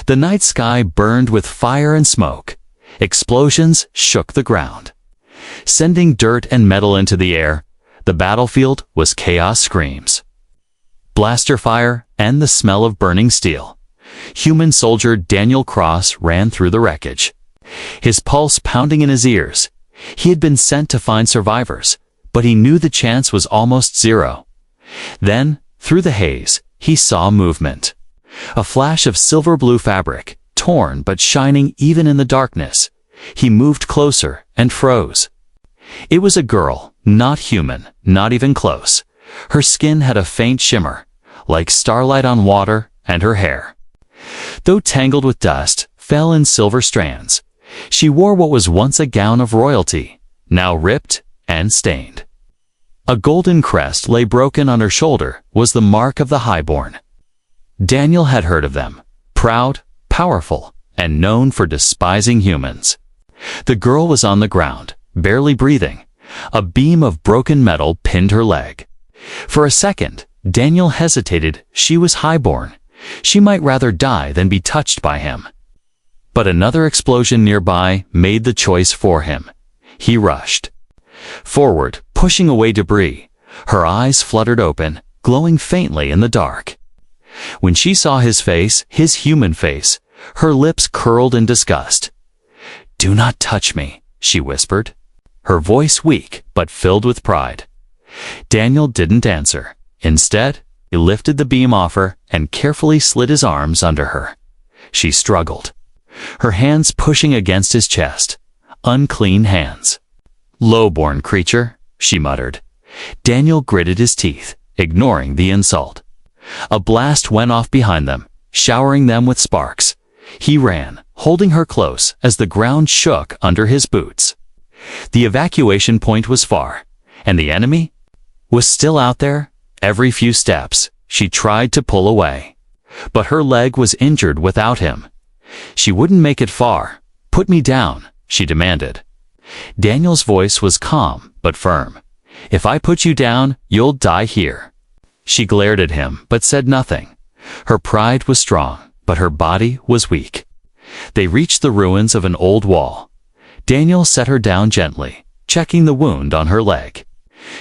The night sky burned with fire and smoke. Explosions shook the ground. Sending dirt and metal into the air, the battlefield was chaos screams. Blaster fire and the smell of burning steel. Human soldier Daniel Cross ran through the wreckage. His pulse pounding in his ears. He had been sent to find survivors, but he knew the chance was almost zero. Then, through the haze, he saw movement. A flash of silver-blue fabric, torn but shining even in the darkness. He moved closer and froze. It was a girl, not human, not even close. Her skin had a faint shimmer, like starlight on water, and her hair, though tangled with dust, fell in silver strands. She wore what was once a gown of royalty, now ripped and stained. A golden crest lay broken on her shoulder, was the mark of the Highborn. Daniel had heard of them, proud, powerful, and known for despising humans. The girl was on the ground, barely breathing. A beam of broken metal pinned her leg. For a second, Daniel hesitated. She was Highborn. She might rather die than be touched by him. But another explosion nearby made the choice for him. He rushed forward, pushing away debris. Her eyes fluttered open, glowing faintly in the dark. When she saw his face, his human face, her lips curled in disgust. "Do not touch me," she whispered, her voice weak but filled with pride. Daniel didn't answer. Instead, he lifted the beam off her and carefully slid his arms under her. She struggled, her hands pushing against his chest. Unclean hands. "Low-born creature," she muttered. Daniel gritted his teeth, ignoring the insult. A blast went off behind them, showering them with sparks. He ran, holding her close as the ground shook under his boots. The evacuation point was far, and the enemy was still out there. Every few steps, she tried to pull away, but her leg was injured without him. She wouldn't make it far. "Put me down," she demanded. Daniel's voice was calm but firm. "If I put you down, you'll die here." She glared at him but said nothing. Her pride was strong, but her body was weak. They reached the ruins of an old wall. Daniel set her down gently, checking the wound on her leg.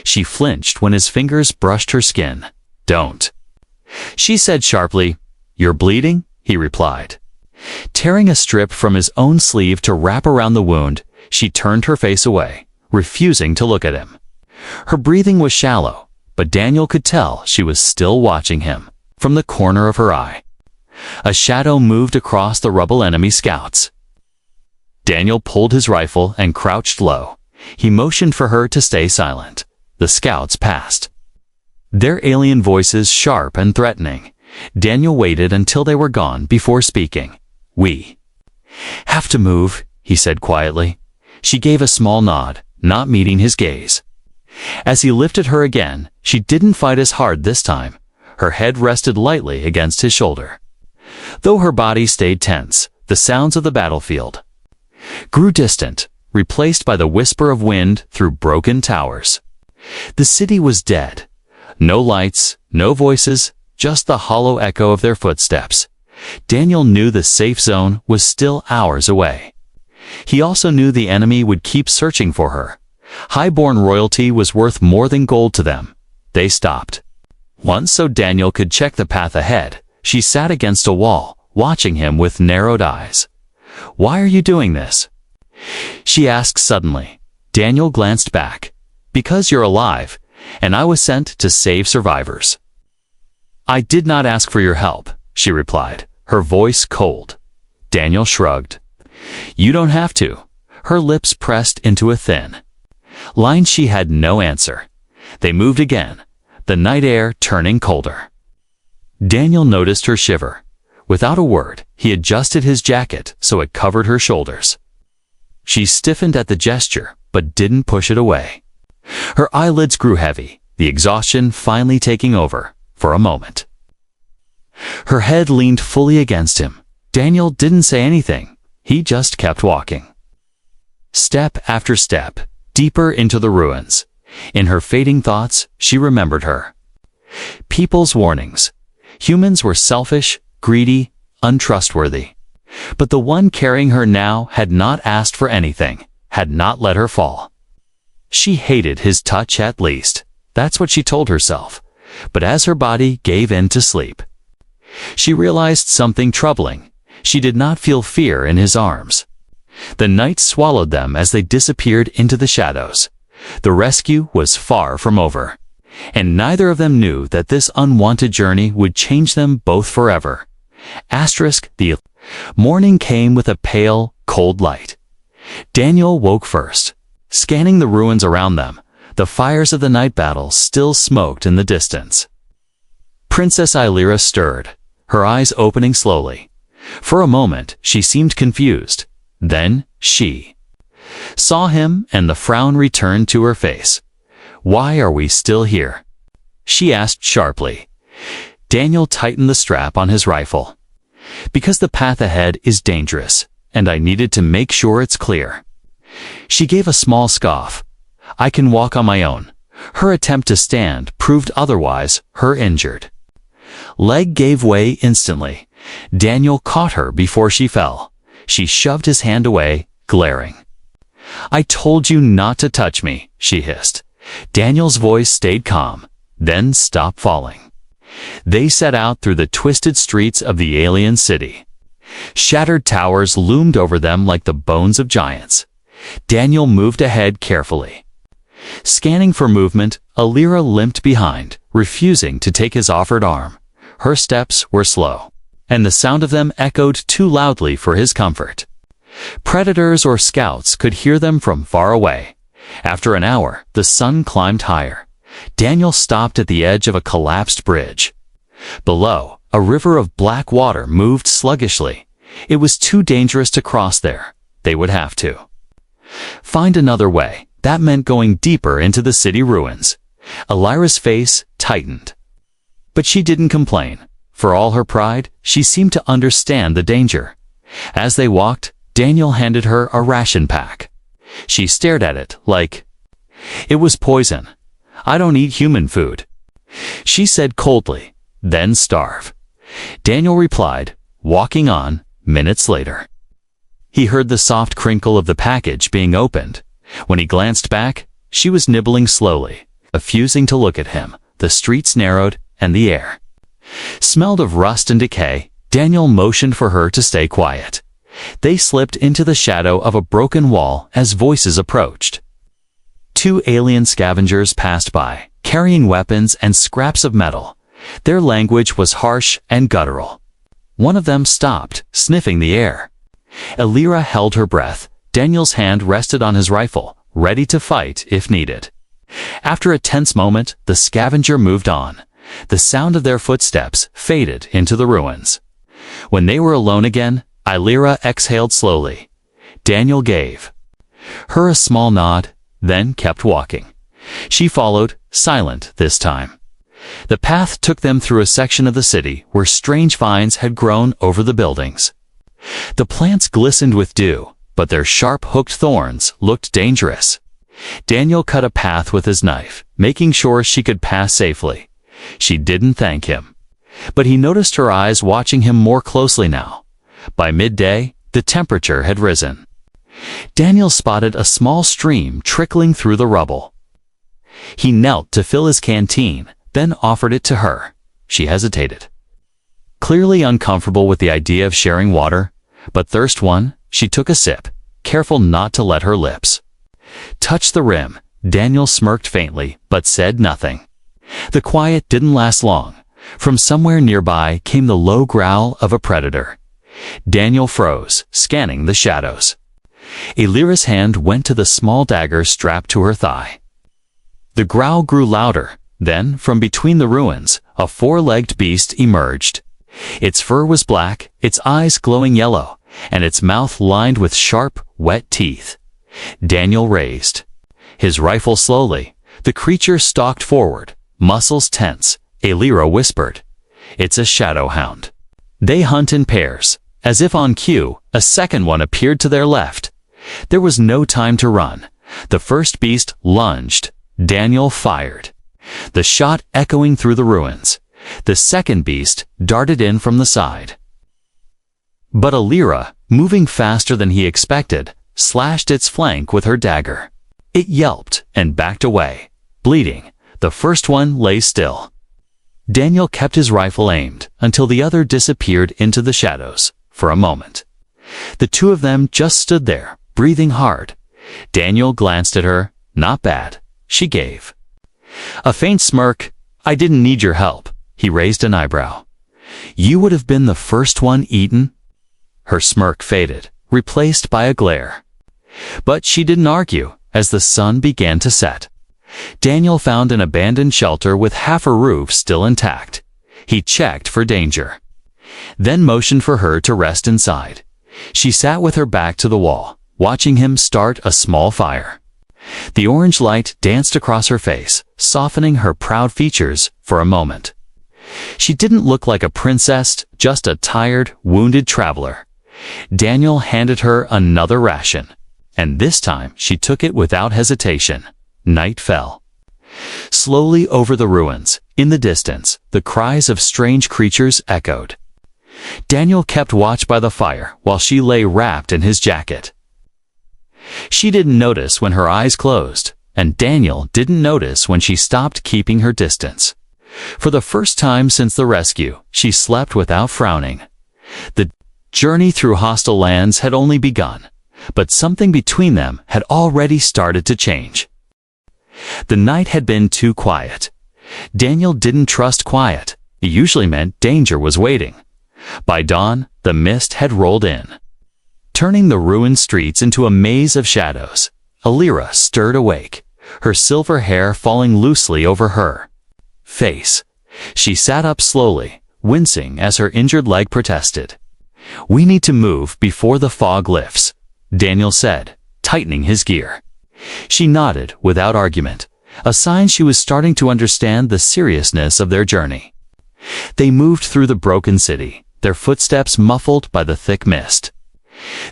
She flinched when his fingers brushed her skin. "Don't," she said sharply. "You're bleeding?" he replied. Tearing a strip from his own sleeve to wrap around the wound, she turned her face away, refusing to look at him. Her breathing was shallow, but Daniel could tell she was still watching him, from the corner of her eye. A shadow moved across the rubble. Enemy scouts. Daniel pulled his rifle and crouched low. He motioned for her to stay silent. The scouts passed, their alien voices sharp and threatening. Daniel waited until they were gone before speaking. "We have to move," he said quietly. She gave a small nod, not meeting his gaze. As he lifted her again, she didn't fight as hard this time. Her head rested lightly against his shoulder. Though her body stayed tense, the sounds of the battlefield grew distant, replaced by the whisper of wind through broken towers. The city was dead. No lights, no voices, just the hollow echo of their footsteps. Daniel knew the safe zone was still hours away. He also knew the enemy would keep searching for her. Highborn royalty was worth more than gold to them. They stopped once so Daniel could check the path ahead. She sat against a wall, watching him with narrowed eyes. "Why are you doing this?" she asked suddenly. Daniel glanced back. "Because you're alive, and I was sent to save survivors." "I did not ask for your help," she replied, her voice cold. Daniel shrugged. "You don't have to." Her lips pressed into a thin line. She had no answer. They moved again, the night air turning colder. Daniel noticed her shiver. Without a word, he adjusted his jacket so it covered her shoulders. She stiffened at the gesture, but didn't push it away. Her eyelids grew heavy, the exhaustion finally taking over, for a moment. Her head leaned fully against him. Daniel didn't say anything. He just kept walking. Step after step, deeper into the ruins. In her fading thoughts, she remembered her people's warnings. Humans were selfish, greedy, untrustworthy. But the one carrying her now had not asked for anything, had not let her fall. She hated his touch at least. That's what she told herself. But as her body gave in to sleep, she realized something troubling. She did not feel fear in his arms. The night swallowed them as they disappeared into the shadows. The rescue was far from over, and neither of them knew that this unwanted journey would change them both forever. The morning came with a pale, cold light. Daniel woke first. Scanning the ruins around them, the fires of the night battle still smoked in the distance. Princess Illyra stirred, her eyes opening slowly. For a moment, she seemed confused. Then, she saw him, and the frown returned to her face. "Why are we still here?" she asked sharply. Daniel tightened the strap on his rifle. "Because the path ahead is dangerous, and I needed to make sure it's clear." She gave a small scoff. "I can walk on my own." Her attempt to stand proved otherwise, her injured leg gave way instantly. Daniel caught her before she fell. She shoved his hand away, glaring. "I told you not to touch me," she hissed. Daniel's voice stayed calm, then stopped falling. They set out through the twisted streets of the alien city. Shattered towers loomed over them like the bones of giants. Daniel moved ahead carefully. Scanning for movement, Illyra limped behind, refusing to take his offered arm. Her steps were slow, and the sound of them echoed too loudly for his comfort. Predators or scouts could hear them from far away. After an hour, the sun climbed higher. Daniel stopped at the edge of a collapsed bridge. Below, a river of black water moved sluggishly. It was too dangerous to cross there. They would have to find another way. That meant going deeper into the city ruins. Illyra's face tightened. But she didn't complain. For all her pride, she seemed to understand the danger. As they walked, Daniel handed her a ration pack. She stared at it like it was poison. "I don't eat human food," she said coldly. "Then starve." Daniel replied, walking on. Minutes later, he heard the soft crinkle of the package being opened. When he glanced back, she was nibbling slowly, refusing to look at him. The streets narrowed, and the air smelled of rust and decay. Daniel motioned for her to stay quiet. They slipped into the shadow of a broken wall as voices approached. Two alien scavengers passed by, carrying weapons and scraps of metal. Their language was harsh and guttural. One of them stopped, sniffing the air. Illyra held her breath. Daniel's hand rested on his rifle, ready to fight if needed. After a tense moment, the scavenger moved on. The sound of their footsteps faded into the ruins. When they were alone again, Illyra exhaled slowly. Daniel gave her a small nod, then kept walking. She followed, silent this time. The path took them through a section of the city where strange vines had grown over the buildings. The plants glistened with dew, but their sharp hooked thorns looked dangerous. Daniel cut a path with his knife, making sure she could pass safely. She didn't thank him, but he noticed her eyes watching him more closely now. By midday, the temperature had risen. Daniel spotted a small stream trickling through the rubble. He knelt to fill his canteen, then offered it to her. She hesitated, clearly uncomfortable with the idea of sharing water, but thirst won. She took a sip, careful not to let her lips touch the rim. Daniel smirked faintly, but said nothing. The quiet didn't last long. From somewhere nearby came the low growl of a predator. Daniel froze, scanning the shadows. Illyra's hand went to the small dagger strapped to her thigh. The growl grew louder. Then, from between the ruins, a four-legged beast emerged. Its fur was black, its eyes glowing yellow, and its mouth lined with sharp, wet teeth. Daniel raised his rifle slowly. The creature stalked forward, muscles tense. Illyra whispered, "It's a shadow hound. They hunt in pairs." As if on cue, a second one appeared to their left. There was no time to run. The first beast lunged. Daniel fired, the shot echoing through the ruins. The second beast darted in from the side. But Alira, moving faster than he expected, slashed its flank with her dagger. It yelped and backed away. Bleeding, the first one lay still. Daniel kept his rifle aimed until the other disappeared into the shadows for a moment. The two of them just stood there, breathing hard. Daniel glanced at her. Not bad, she gave. A faint smirk. I didn't need your help. He raised an eyebrow. You would have been the first one eaten? Her smirk faded, replaced by a glare. But she didn't argue as the sun began to set. Daniel found an abandoned shelter with half a roof still intact. He checked for danger, then motioned for her to rest inside. She sat with her back to the wall, watching him start a small fire. The orange light danced across her face, softening her proud features for a moment. She didn't look like a princess, just a tired, wounded traveler. Daniel handed her another ration, and this time she took it without hesitation. Night fell. Slowly over the ruins, in the distance, the cries of strange creatures echoed. Daniel kept watch by the fire while she lay wrapped in his jacket. She didn't notice when her eyes closed, and Daniel didn't notice when she stopped keeping her distance. For the first time since the rescue, she slept without frowning. The journey through hostile lands had only begun, but something between them had already started to change. The night had been too quiet. Daniel didn't trust quiet. It usually meant danger was waiting. By dawn, the mist had rolled in, turning the ruined streets into a maze of shadows. Alira stirred awake, her silver hair falling loosely over her face. She sat up slowly, wincing as her injured leg protested. We need to move before the fog lifts, Daniel said, tightening his gear. She nodded without argument, a sign she was starting to understand the seriousness of their journey. They moved through the broken city, their footsteps muffled by the thick mist.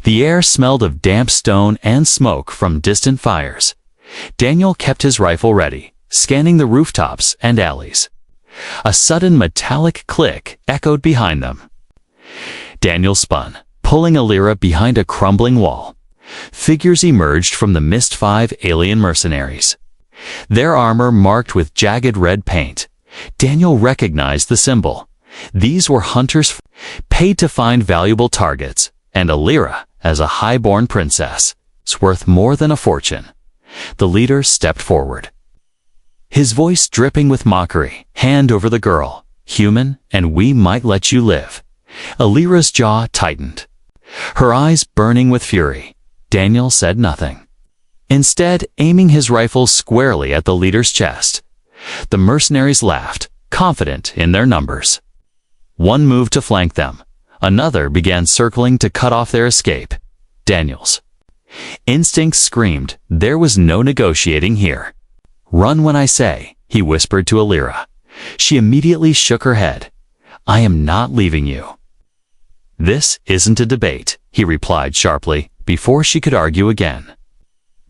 The air smelled of damp stone and smoke from distant fires. Daniel kept his rifle ready, scanning the rooftops and alleys. A sudden metallic click echoed behind them. Daniel spun, pulling Alira behind a crumbling wall. Figures emerged from the mist. 5 alien mercenaries, their armor marked with jagged red paint. Daniel recognized the symbol. These were hunters paid to find valuable targets, and Alira, as a highborn princess, is worth more than a fortune. The leader stepped forward, his voice dripping with mockery. Hand over the girl, human, and we might let you live. Alira's jaw tightened, her eyes burning with fury. Daniel said nothing, instead aiming his rifle squarely at the leader's chest. The mercenaries laughed, confident in their numbers. One moved to flank them. Another began circling to cut off their escape. Daniel's instincts screamed there was no negotiating here. Run when I say, he whispered to Alira. She immediately shook her head. I am not leaving you. This isn't a debate, he replied sharply, before she could argue again.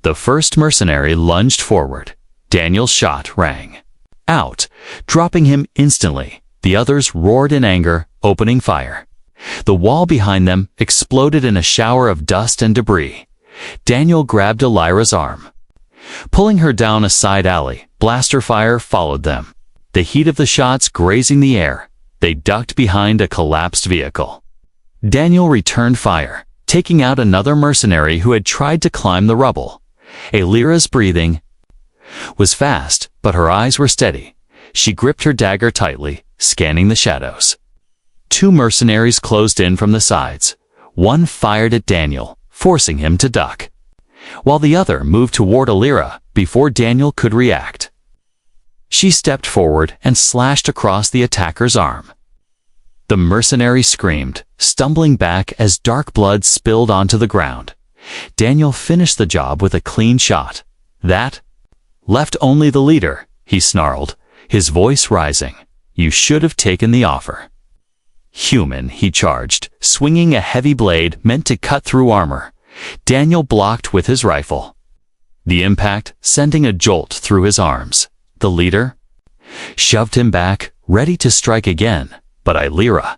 The first mercenary lunged forward. Daniel's shot rang out, dropping him instantly. The others roared in anger, opening fire. The wall behind them exploded in a shower of dust and debris. Daniel grabbed Alira's arm, pulling her down a side alley. Blaster fire followed them, the heat of the shots grazing the air. They ducked behind a collapsed vehicle. Daniel returned fire, taking out another mercenary who had tried to climb the rubble. Alira's breathing was fast, but her eyes were steady. She gripped her dagger tightly, scanning the shadows. 2 mercenaries closed in from the sides. One fired at Daniel, forcing him to duck, while the other moved toward Alira before Daniel could react. She stepped forward and slashed across the attacker's arm. The mercenary screamed, stumbling back as dark blood spilled onto the ground. Daniel finished the job with a clean shot. That left only the leader, he snarled, his voice rising. You should have taken the offer. Human, he charged, swinging a heavy blade meant to cut through armor. Daniel blocked with his rifle, the impact sending a jolt through his arms. The leader shoved him back, ready to strike again, but Alira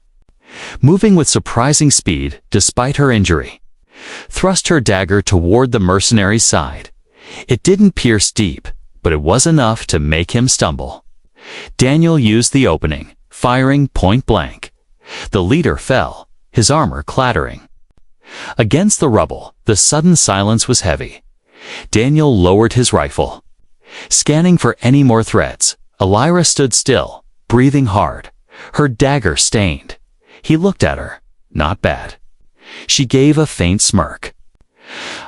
moving with surprising speed despite her injury. Thrust her dagger toward the mercenary's side. It didn't pierce deep, but it was enough to make him stumble. Daniel used the opening, firing point blank. The leader fell, his armor clattering. Against the rubble, the sudden silence was heavy. Daniel lowered his rifle. Scanning for any more threats, Elira stood still, breathing hard, her dagger stained. He looked at her. Not bad. She gave a faint smirk.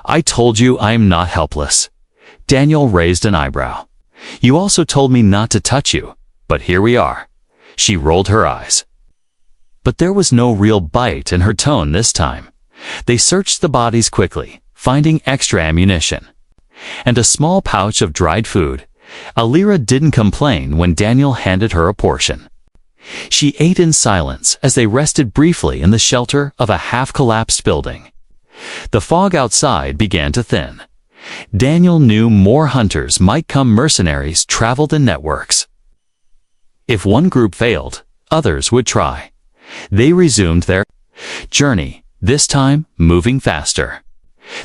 "I told you I am not helpless." Daniel raised an eyebrow. "You also told me not to touch you, but here we are." She rolled her eyes. But there was no real bite in her tone this time. They searched the bodies quickly, finding extra ammunition and a small pouch of dried food. Elira didn't complain when Daniel handed her a portion. She ate in silence as they rested briefly in the shelter of a half-collapsed building. The fog outside began to thin. Daniel knew more hunters might come. Mercenaries traveled in networks. If one group failed, others would try. They resumed their journey, this time moving faster.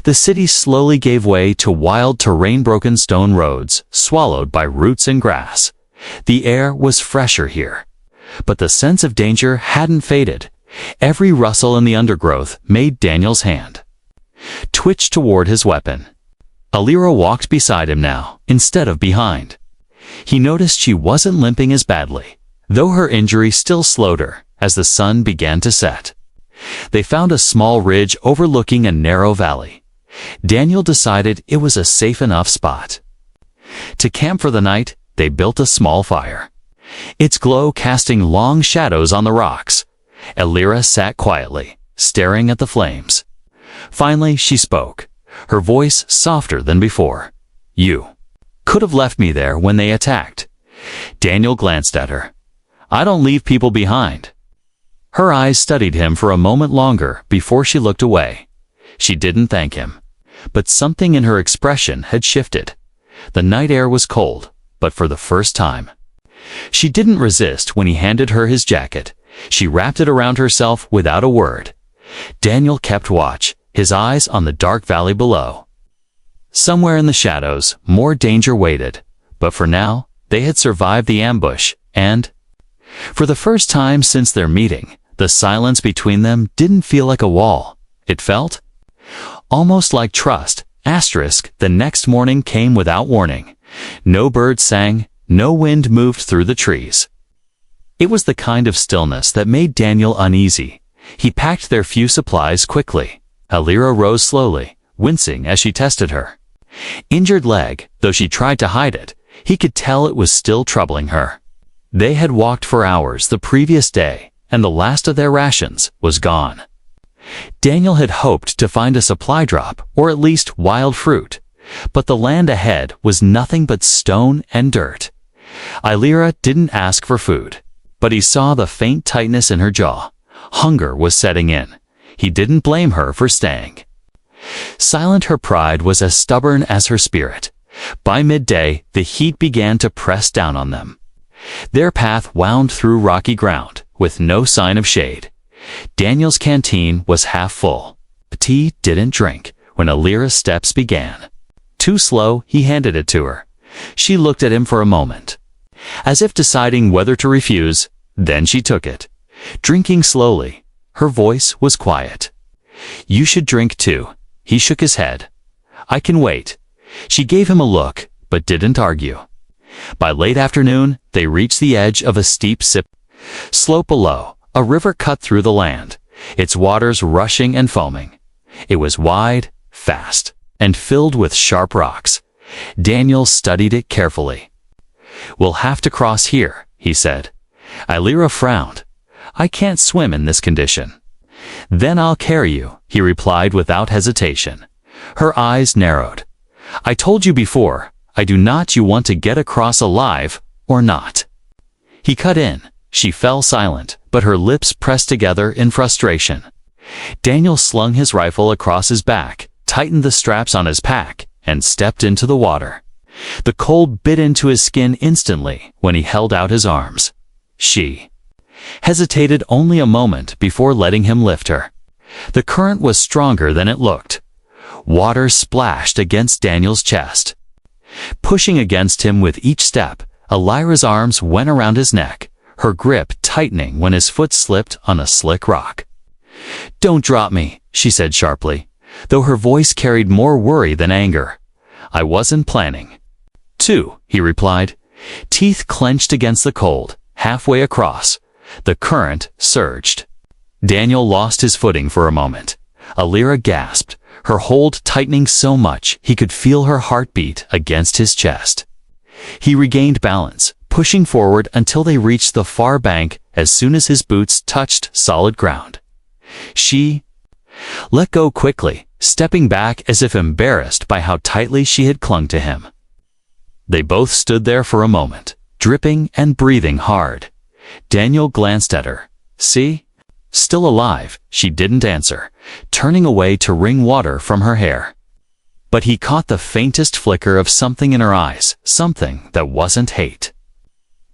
The city slowly gave way to wild terrain, broken stone roads, swallowed by roots and grass. The air was fresher here, but the sense of danger hadn't faded. Every rustle in the undergrowth made Daniel's hand twitch toward his weapon. Elira walked beside him now, instead of behind. He noticed she wasn't limping as badly, though her injury still slowed her as the sun began to set. They found a small ridge overlooking a narrow valley. Daniel decided it was a safe enough spot. To camp for the night, they built a small fire, its glow casting long shadows on the rocks. Elira sat quietly, staring at the flames. Finally, she spoke, her voice softer than before. "You could have left me there when they attacked." Daniel glanced at her. "I don't leave people behind." Her eyes studied him for a moment longer before she looked away. She didn't thank him, but something in her expression had shifted. The night air was cold, but for the first time. She didn't resist when he handed her his jacket. She wrapped it around herself without a word. Daniel kept watch, his eyes on the dark valley below. Somewhere in the shadows, more danger waited, but for now, they had survived the ambush, and, for the first time since their meeting, the silence between them didn't feel like a wall. It felt almost like trust. The next morning came without warning. No birds sang, no wind moved through the trees. It was the kind of stillness that made Daniel uneasy. He packed their few supplies quickly. Elira rose slowly, wincing as she tested her injured leg. Though she tried to hide it, he could tell it was still troubling her. They had walked for hours the previous day, and the last of their rations was gone. Daniel had hoped to find a supply drop, or at least wild fruit, but the land ahead was nothing but stone and dirt. Elira didn't ask for food, but he saw the faint tightness in her jaw. Hunger was setting in. He didn't blame her for staying. Silent, her pride was as stubborn as her spirit. By midday, the heat began to press down on them. Their path wound through rocky ground, with no sign of shade. Daniel's canteen was half full. Petit didn't drink when Elira's steps began. Too slow, he handed it to her. She looked at him for a moment, as if deciding whether to refuse. Then she took it, drinking slowly. Her voice was quiet. "You should drink too." He shook his head. "I can wait." She gave him a look, but didn't argue. By late afternoon, they reached the edge of a steep slope below. A river cut through the land, its waters rushing and foaming. It was wide, fast, and filled with sharp rocks. Daniel studied it carefully. "We'll have to cross here," he said. Elira frowned. "I can't swim in this condition." "Then I'll carry you," he replied without hesitation. Her eyes narrowed. "I told you before, I do not. You want to get across alive, or not?" He cut in. She fell silent, but her lips pressed together in frustration. Daniel slung his rifle across his back, tightened the straps on his pack, and stepped into the water. The cold bit into his skin instantly when he held out his arms. She hesitated only a moment before letting him lift her. The current was stronger than it looked. Water splashed against Daniel's chest. Pushing against him with each step, Elira's arms went around his neck, her grip tightening when his foot slipped on a slick rock. "Don't drop me," she said sharply, though her voice carried more worry than anger. "I wasn't planning to," he replied, teeth clenched against the cold, halfway across. The current surged. Daniel lost his footing for a moment. Elira gasped, her hold tightening so much he could feel her heartbeat against his chest. He regained balance, pushing forward until they reached the far bank as soon as his boots touched solid ground. She let go quickly, stepping back as if embarrassed by how tightly she had clung to him. They both stood there for a moment, dripping and breathing hard. Daniel glanced at her. "See? Still alive," she didn't answer, turning away to wring water from her hair. But he caught the faintest flicker of something in her eyes, something that wasn't hate.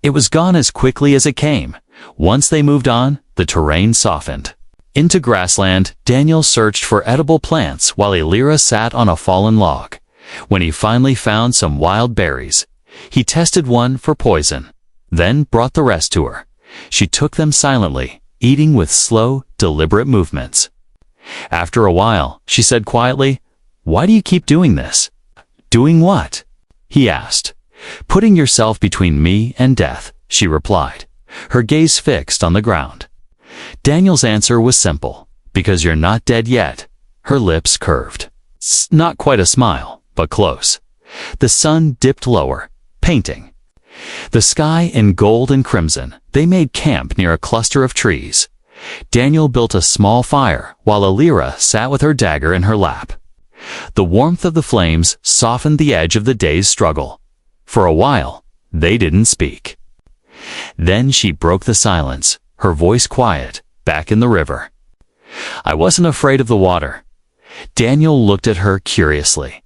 It was gone as quickly as it came. Once they moved on, the terrain softened. Into grassland, Daniel searched for edible plants while Elira sat on a fallen log. When he finally found some wild berries, he tested one for poison, then brought the rest to her. She took them silently, eating with slow, deliberate movements. After a while, she said quietly, "Why do you keep doing this?" "Doing what?" he asked. "Putting yourself between me and death," she replied, her gaze fixed on the ground. Daniel's answer was simple, "Because you're not dead yet." Her lips curved. Not quite a smile, but close. The sun dipped lower, painting the sky in gold and crimson. They made camp near a cluster of trees. Daniel built a small fire while Elira sat with her dagger in her lap. The warmth of the flames softened the edge of the day's struggle. For a while, they didn't speak. Then she broke the silence, her voice quiet, back in the river. "I wasn't afraid of the water." Daniel looked at her curiously.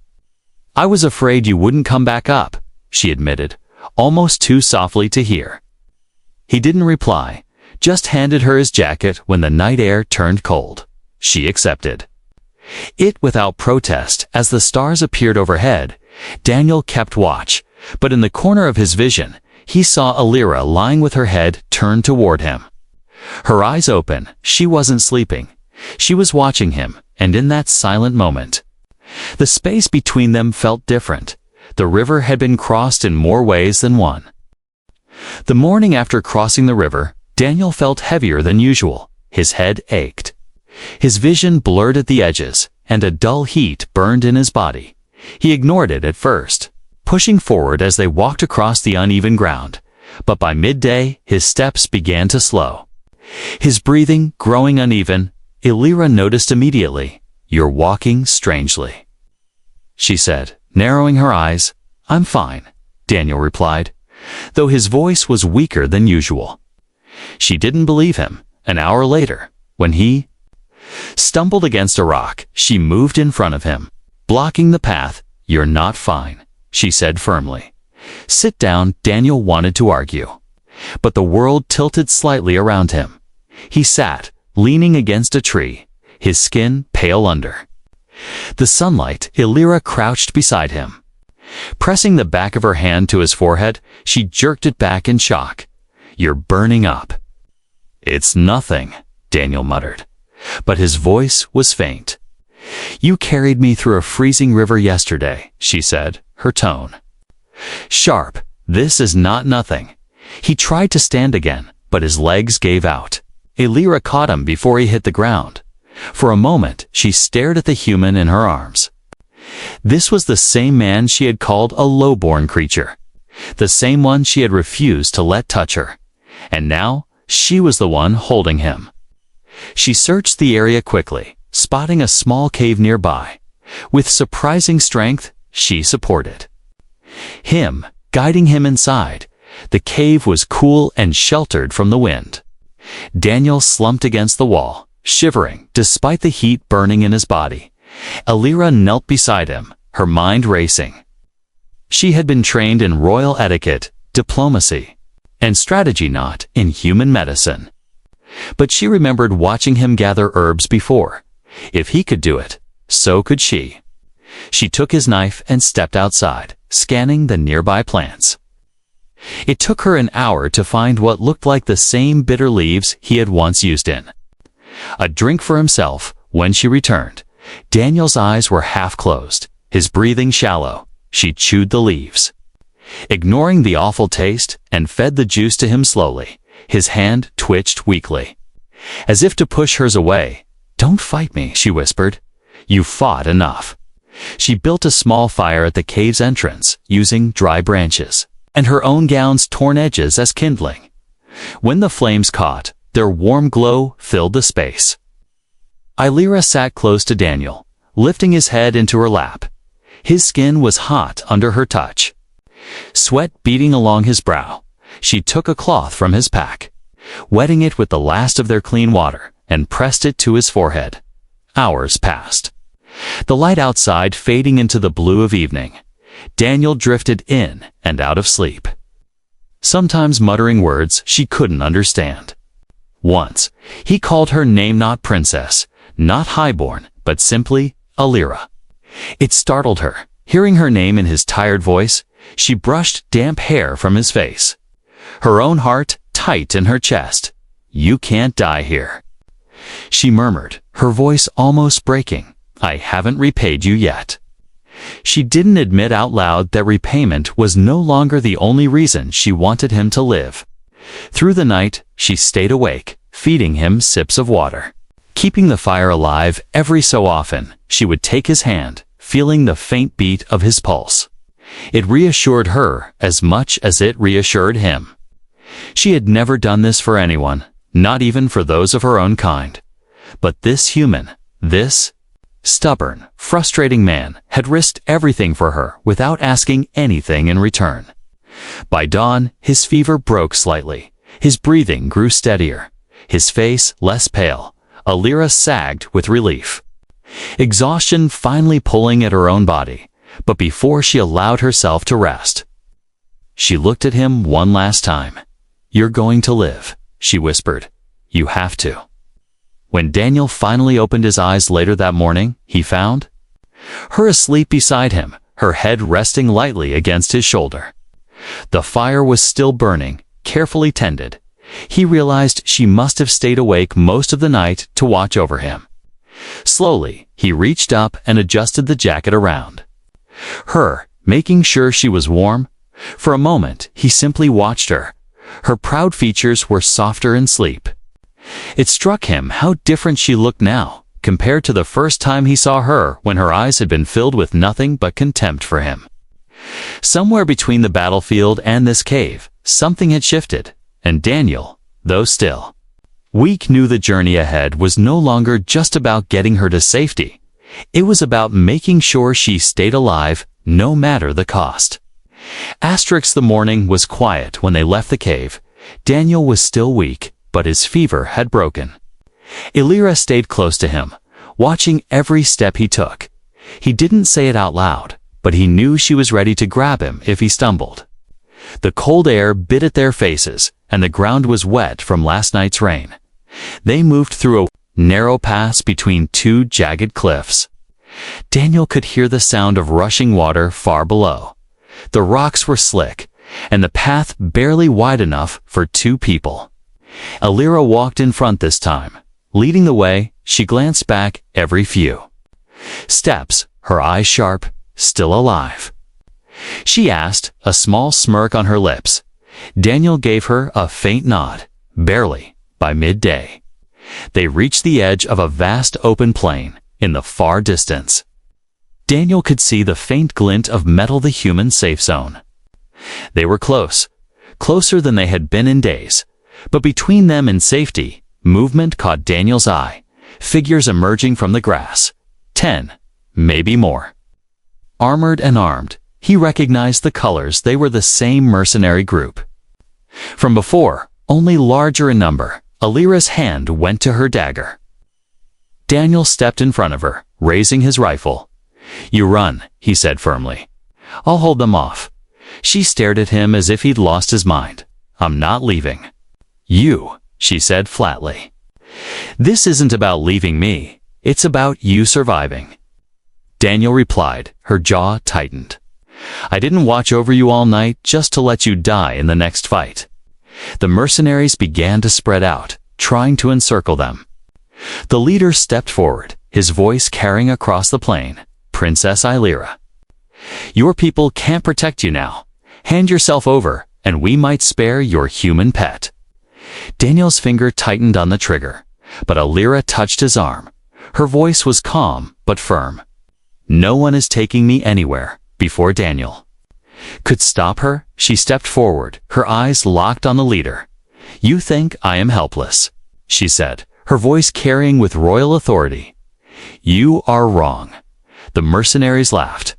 "I was afraid you wouldn't come back up," she admitted, almost too softly to hear. He didn't reply, just handed her his jacket when the night air turned cold. She accepted it without protest. As the stars appeared overhead, Daniel kept watch, but in the corner of his vision, he saw Elira lying with her head turned toward him. Her eyes open, she wasn't sleeping. She was watching him, and in that silent moment, the space between them felt different. The river had been crossed in more ways than one. The morning after crossing the river, Daniel felt heavier than usual. His head ached. His vision blurred at the edges, and a dull heat burned in his body. He ignored it at first, pushing forward as they walked across the uneven ground. But by midday, his steps began to slow. His breathing growing uneven. Elira noticed immediately. "You're walking strangely," she said, narrowing her eyes. "I'm fine," Daniel replied, though his voice was weaker than usual. She didn't believe him. An hour later, when he stumbled against a rock, she moved in front of him, blocking the path. "You're not fine," she said firmly. "Sit down." Daniel wanted to argue, but the world tilted slightly around him. He sat, leaning against a tree, his skin pale under the sunlight. Elira crouched beside him. Pressing the back of her hand to his forehead, she jerked it back in shock. "You're burning up." "It's nothing," Daniel muttered, but his voice was faint. "You carried me through a freezing river yesterday," she said, her tone sharp. "This is not nothing." He tried to stand again, but his legs gave out. Elira caught him before he hit the ground. For a moment, she stared at the human in her arms. This was the same man she had called a low-born creature, the same one she had refused to let touch her. And now, she was the one holding him. She searched the area quickly, spotting a small cave nearby. With surprising strength, she supported him, guiding him inside. The cave was cool and sheltered from the wind. Daniel slumped against the wall, shivering despite the heat burning in his body. Elira knelt beside him, her mind racing. She had been trained in royal etiquette, diplomacy, and strategy, not in human medicine. But she remembered watching him gather herbs before. If he could do it, so could she. She took his knife and stepped outside, scanning the nearby plants. It took her an hour to find what looked like the same bitter leaves he had once used in a drink for himself. When she returned, Daniel's eyes were half closed, his breathing shallow. She chewed the leaves, ignoring the awful taste, and fed the juice to him slowly. His hand twitched weakly, as if to push hers away. "Don't fight me," she whispered. "You fought enough." She built a small fire at the cave's entrance, using dry branches and her own gown's torn edges as kindling. When the flames caught, their warm glow filled the space. Illyra sat close to Daniel, lifting his head into her lap. His skin was hot under her touch, sweat beading along his brow. She took a cloth from his pack, wetting it with the last of their clean water, and pressed it to his forehead. Hours passed, the light outside fading into the blue of evening. Daniel drifted in and out of sleep, sometimes muttering words she couldn't understand. Once, he called her name, not princess, not highborn, but simply Illyra. It startled her, hearing her name in his tired voice. She brushed damp hair from his face, her own heart tight in her chest. "You can't die here," she murmured, her voice almost breaking. "I haven't repaid you yet." She didn't admit out loud that repayment was no longer the only reason she wanted him to live. Through the night, she stayed awake, feeding him sips of water, keeping the fire alive. Every so often, she would take his hand, feeling the faint beat of his pulse. It reassured her as much as it reassured him. She had never done this for anyone, not even for those of her own kind. But this human, this stubborn, frustrating man, had risked everything for her without asking anything in return. By dawn, his fever broke slightly. His breathing grew steadier, his face less pale. Illyra sagged with relief, exhaustion finally pulling at her own body. But before she allowed herself to rest, she looked at him one last time. "You're going to live," she whispered. "You have to." When Daniel finally opened his eyes later that morning, he found her asleep beside him, her head resting lightly against his shoulder. The fire was still burning, carefully tended. He realized she must have stayed awake most of the night to watch over him. Slowly, he reached up and adjusted the jacket around her, making sure she was warm. For a moment, he simply watched her. Her proud features were softer in sleep. It struck him how different she looked now, compared to the first time he saw her, when her eyes had been filled with nothing but contempt for him. Somewhere between the battlefield and this cave, something had shifted, and Daniel, though still weak, knew the journey ahead was no longer just about getting her to safety. It was about making sure she stayed alive, no matter the cost. The morning was quiet when they left the cave. Daniel was still weak, but his fever had broken. Illyra stayed close to him, watching every step he took. He didn't say it out loud, but he knew she was ready to grab him if he stumbled. The cold air bit at their faces, and the ground was wet from last night's rain. They moved through a narrow pass between two jagged cliffs. Daniel could hear the sound of rushing water far below. The rocks were slick, and the path barely wide enough for two people. Illyra walked in front this time, leading the way. She glanced back every few steps, her eyes sharp, still alive. She asked, a small smirk on her lips. Daniel gave her a faint nod. Barely. By midday, they reached the edge of a vast open plain in the far distance. Daniel could see the faint glint of metal, the human safe zone. They were close, closer than they had been in days. But between them and safety, movement caught Daniel's eye. Figures emerging from the grass. 10, maybe more. Armored and armed, he recognized the colors. They were the same mercenary group from before, only larger in number. Illyra's hand went to her dagger. Daniel stepped in front of her, raising his rifle. "You run," he said firmly. "I'll hold them off." She stared at him as if he'd lost his mind. "I'm not leaving." "You," she said flatly. "This isn't about leaving me. It's about you surviving." Daniel replied, her jaw tightened. "I didn't watch over you all night just to let you die in the next fight." The mercenaries began to spread out, trying to encircle them. The leader stepped forward, his voice carrying across the plain, "Princess Illyra, your people can't protect you now. Hand yourself over, and we might spare your human pet." Daniel's finger tightened on the trigger, but Illyra touched his arm. Her voice was calm but firm. "No one is taking me anywhere." Before Daniel could stop her, she stepped forward, her eyes locked on the leader. "You think I am helpless," she said, her voice carrying with royal authority. "You are wrong." The mercenaries laughed,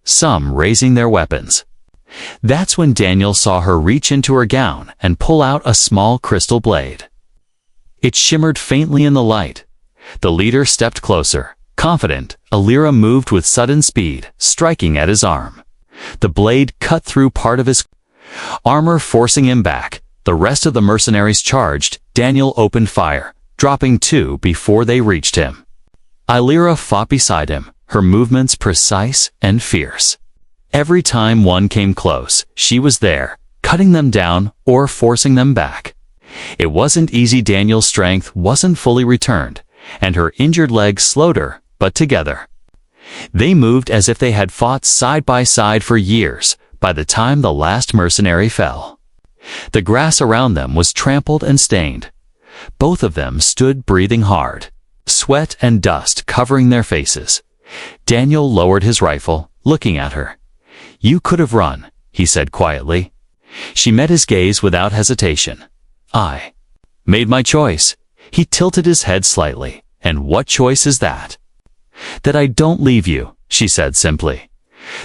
some raising their weapons. That's when Daniel saw her reach into her gown and pull out a small crystal blade. It shimmered faintly in the light. The leader stepped closer. Confident, Illyra moved with sudden speed, striking at his arm. The blade cut through part of his armor, forcing him back. The rest of the mercenaries charged. Daniel opened fire, dropping two before they reached him. Illyra fought beside him, her movements precise and fierce. Every time one came close, she was there, cutting them down or forcing them back. It wasn't easy. Daniel's strength wasn't fully returned, and her injured legs slowed her, but together they moved as if they had fought side by side for years. By the time the last mercenary fell, the grass around them was trampled and stained. Both of them stood breathing hard, sweat and dust covering their faces. Daniel lowered his rifle, looking at her. "You could have run," he said quietly. She met his gaze without hesitation. "I made my choice." He tilted his head slightly. "And what choice is that?" "That I don't leave you," she said simply.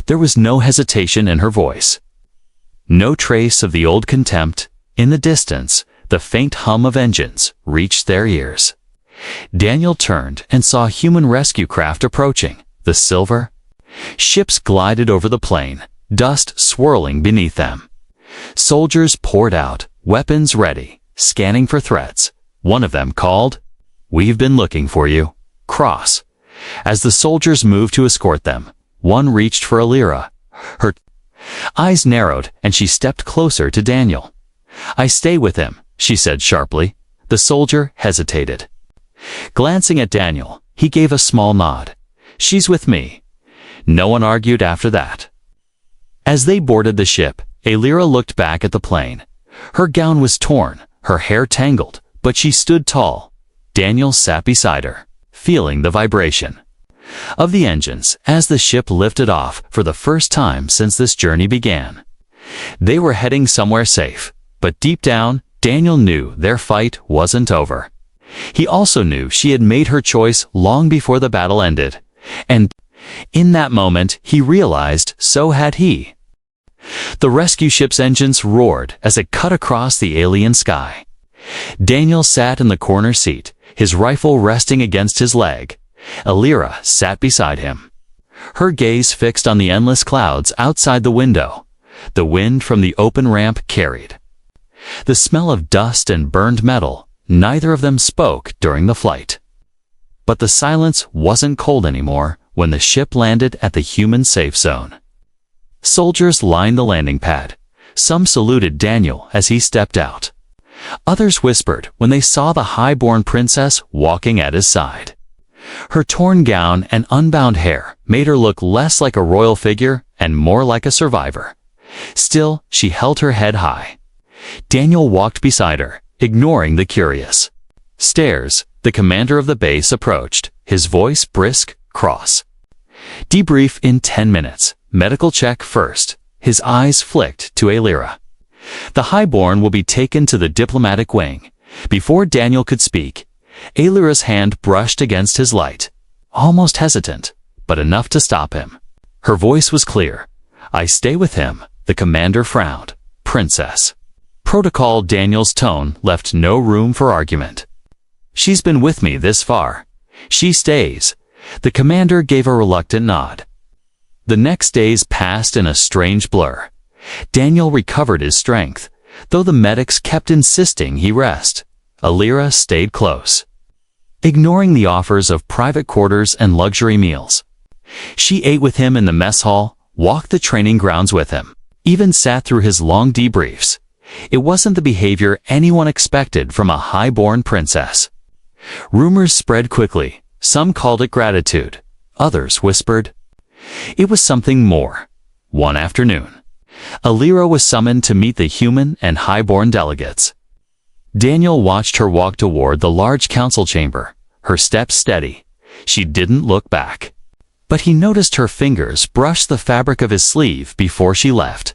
There was no hesitation in her voice, no trace of the old contempt. In the distance, the faint hum of engines reached their ears. Daniel turned and saw a human rescue craft approaching. The silver ships glided over the plain, dust swirling beneath them. Soldiers poured out, weapons ready, scanning for threats. One of them called, "We've been looking for you. Cross." As the soldiers moved to escort them, one reached for Illyra. Her eyes narrowed, and she stepped closer to Daniel. "I stay with him," she said sharply. The soldier hesitated. Glancing at Daniel, he gave a small nod. "She's with me." No one argued after that. As they boarded the ship, Illyra looked back at the plane. Her gown was torn, her hair tangled, but she stood tall. Daniel sat beside her, feeling the vibration of the engines as the ship lifted off for the first time since this journey began. They were heading somewhere safe, but deep down, Daniel knew their fight wasn't over. He also knew she had made her choice long before the battle ended, and in that moment he realized so had he. The rescue ship's engines roared as it cut across the alien sky. Daniel sat in the corner seat, his rifle resting against his leg. Illyra sat beside him, her gaze fixed on the endless clouds outside the window. The wind from the open ramp carried the smell of dust and burned metal. Neither of them spoke during the flight. But the silence wasn't cold anymore when the ship landed at the human safe zone. Soldiers lined the landing pad. Some saluted Daniel as he stepped out. Others whispered when they saw the highborn princess walking at his side. Her torn gown and unbound hair made her look less like a royal figure and more like a survivor. Still, she held her head high. Daniel walked beside her, ignoring the curious stares. The commander of the base approached, his voice brisk, cross. "Debrief in 10 minutes. Medical check first." His eyes flicked to Illyra. "The highborn will be taken to the diplomatic wing." Before Daniel could speak, Illyra's hand brushed against his light, almost hesitant, but enough to stop him. Her voice was clear. "I stay with him." The commander frowned. "Princess." Protocol. Daniel's tone left no room for argument. "She's been with me this far. She stays." The commander gave a reluctant nod. The next days passed in a strange blur. Daniel recovered his strength, Though the medics kept insisting he rest, Alira stayed close, ignoring the offers of private quarters and luxury meals. She ate with him in the mess hall, walked the training grounds with him, even sat through his long debriefs. It wasn't the behavior anyone expected from a highborn princess. Rumors spread quickly. Some called it gratitude. Others whispered it was something more. One afternoon, Alira was summoned to meet the human and highborn delegates. Daniel watched her walk toward the large council chamber, her steps steady. She didn't look back. But he noticed her fingers brush the fabric of his sleeve before she left.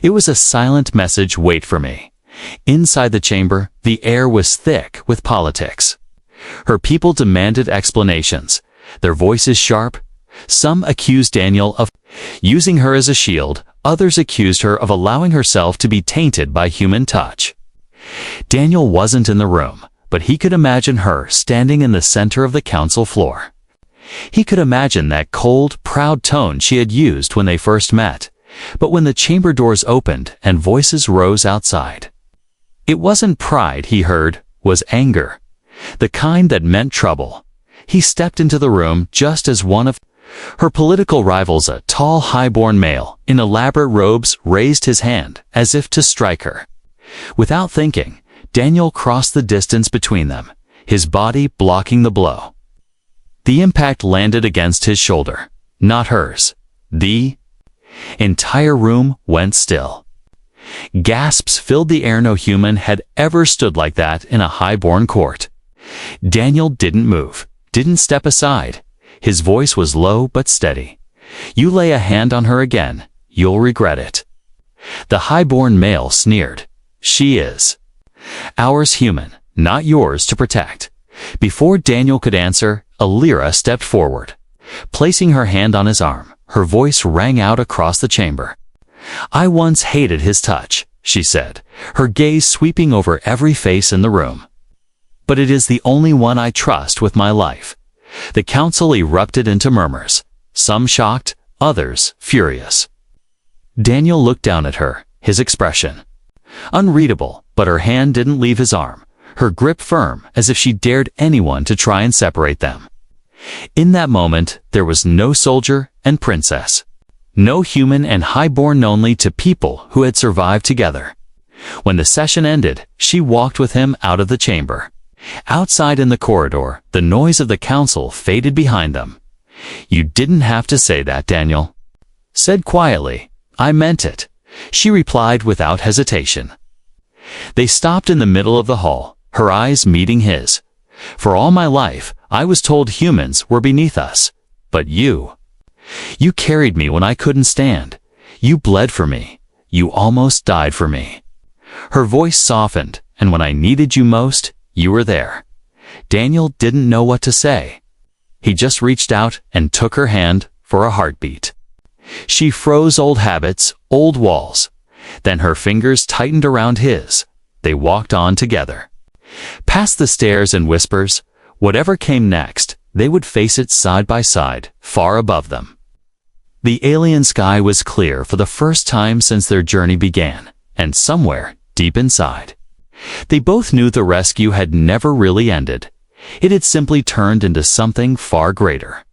It was a silent message: wait for me. Inside the chamber, the air was thick with politics. Her people demanded explanations, their voices sharp. Some accused Daniel of using her as a shield, others accused her of allowing herself to be tainted by human touch. Daniel wasn't in the room, but he could imagine her standing in the center of the council floor. He could imagine that cold, proud tone she had used when they first met, but when the chamber doors opened and voices rose outside. It wasn't pride he heard, was anger, the kind that meant trouble. He stepped into the room just as one of her political rivals, a tall, highborn male in elaborate robes, raised his hand as if to strike her. Without thinking, Daniel crossed the distance between them, his body blocking the blow. The impact landed against his shoulder, not hers. The entire room went still. Gasps filled the air. No human had ever stood like that in a highborn court. Daniel didn't move, didn't step aside. His voice was low but steady. You lay a hand on her again, you'll regret it. The highborn male sneered. She is ours, human, not yours to protect. Before Daniel could answer, Alira stepped forward. Placing her hand on his arm, her voice rang out across the chamber. I once hated his touch, she said, her gaze sweeping over every face in the room. But it is the only one I trust with my life. The council erupted into murmurs, some shocked, others furious. Daniel looked down at her, his expression unreadable, but her hand didn't leave his arm, her grip firm as if she dared anyone to try and separate them. In that moment, there was no soldier and princess, no human and highborn, only to people who had survived together. When the session ended, she walked with him out of the chamber. Outside in the corridor, the noise of the council faded behind them. You didn't have to say that, Daniel said quietly. I meant it, she replied without hesitation. They stopped in the middle of the hall, her eyes meeting his. For all my life, I was told humans were beneath us. But you carried me when I couldn't stand. You bled for me. You almost died for me. Her voice softened, and when I needed you most, you were there. Daniel didn't know what to say. He just reached out and took her hand for a heartbeat. She froze. Old habits, old walls. Then her fingers tightened around his. They walked on together. Past the stairs and whispers, whatever came next, they would face it side by side, far above them. The alien sky was clear for the first time since their journey began, and somewhere, deep inside, they both knew the rescue had never really ended. It had simply turned into something far greater.